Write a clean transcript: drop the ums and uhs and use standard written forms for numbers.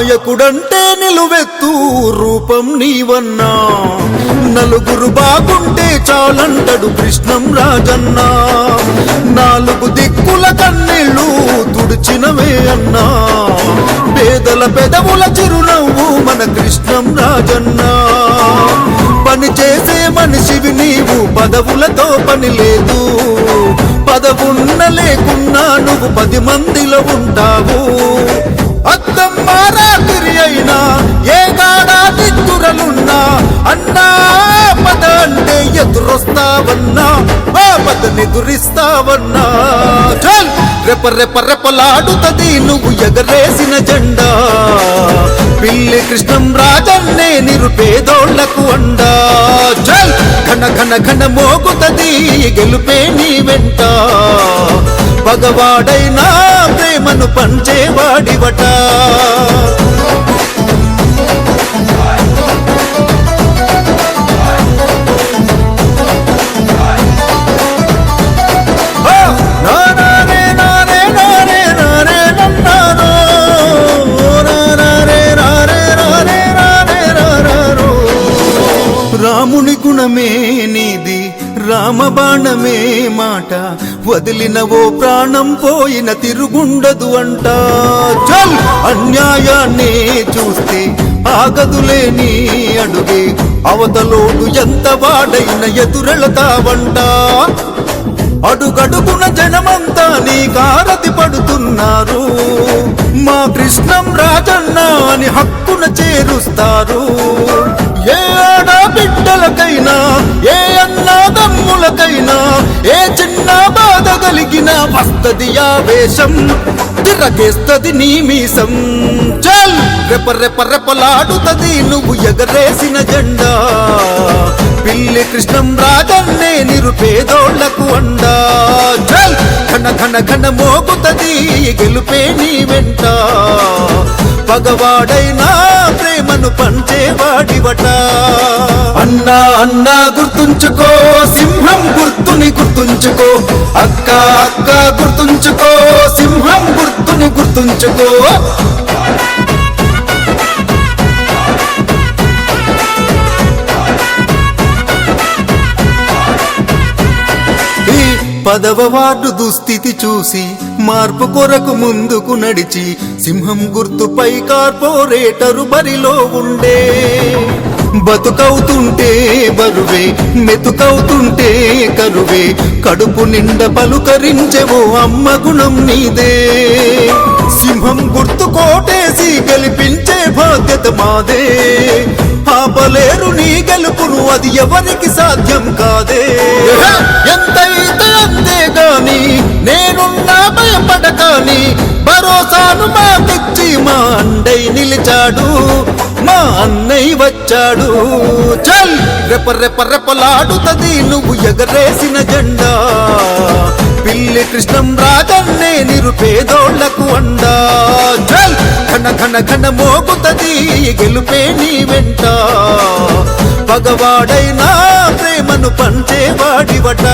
నాయకుడంటే నిలువెత్తు రూపం నీవన్నా, నలుగురు బాగుంటే చాలంటడు కృష్ణం రాజన్నా, నాలుగు దిక్కుల కన్నీళ్ళు తుడిచినవే అన్నా, పేదల పెదవుల చిరునవ్వు మన కృష్ణం రాజన్నా. పని చేసే మనిషివి నీవు, పదవులతో పని లేదు, పదవున్న లేకున్నా నువ్వు 10 మందిలో ఉంటావు. అద్దమ్మ రాత్రి అయినా ఏ గాడా నిద్దురలున్నా అన్నా పద అంటే ఎదురొస్తావన్నా, ఆ పదనెదురిస్తావన్నా. చల్ రెప రెప రెపలాడుతది నువ్వు ఎగరేసిన జెండా, పిల్లి కృష్ణం రాజన్నే నిరుపేదోళ్లకు అండా. చల్ ఘన ఘన ఘన మోగుతది గెలుపే నీ వెంట, పగవాడైనా ప్రేమను పంచేవాడివట. రాముని గుణమే నీది, రామబాణమే మాట, వదిలినవో ప్రాణం పోయిన తిరుగుండదు అంట. చల్ అన్యాయాన్ని చూస్తే ఆగదులే నీ అడుగే, అవతలోడు ఎంత వాడైన ఎదురెళతావంట. అడుగడుగున జనమంతా నీ కారతి పడుతున్నారు, మా కృష్ణం రాజన్న అని హక్కున చేరుస్తారు. ఏ ఆడబిడ్డలకైనా ఏ అన్నదమ్ములకైనా ఏ చిన్న బాధ కలిగినా వస్తది ఆవేశం, తిరగేస్తది నీ మీసం. చల్ రెప రెప రెపలాడుతది నువ్వు ఎగరేసిన జెండా, పిల్లి కృష్ణం రాజన్నే నిరుపేదోళ్లకు అండా. చల్ ఘన ఘన ఘన మోగుతది గెలుపే నీ వెంట, పగవాడైనా ప్రేమను పంచేవాడివట. అన్నా అన్నా గుర్తుంచుకో, సింహం గుర్తుని గుర్తుంచుకో, అక్క అక్క గుర్తుంచుకో, సింహం గుర్తుని గుర్తుంచుకో. పదవ వార్డు దుస్థితి చూసి మార్పు కొరకు ముందుకు నడిచి, సింహం గుర్తుపై కార్పొరేటరు బరిలో ఉండే. బతుకవుతుంటే బరువే, మెతుకవుతుంటే కరువే, కడుపు నిండా పలుకరించెవో అమ్మ గుణం నీదే. సింహం గుర్తు కోటేసి గెలిపించే బాధ్యత మాదే, ఆపలేరు నీ గెలుపును అది ఎవరికి సాధ్యం కాదే. ఎంతైతే అంతే గాని నేనున్నా భయపడకాని, భరోసాను మాకిచ్చి మా అండై నిలిచాడు, మా అన్నయ్య వచ్చాడు. చల్ రెప రెప రెపలాడుతది నువ్వు ఎగరేసిన జెండా, పిల్లి కృష్ణం రాజన్నే నిరుపేదోళ్లకు అండా. చల్ ఘన ఘన ఘన మోగుతది గెలుపే నీ వెంట, పగవాడైనా ప్రేమను పంచేవాడివట.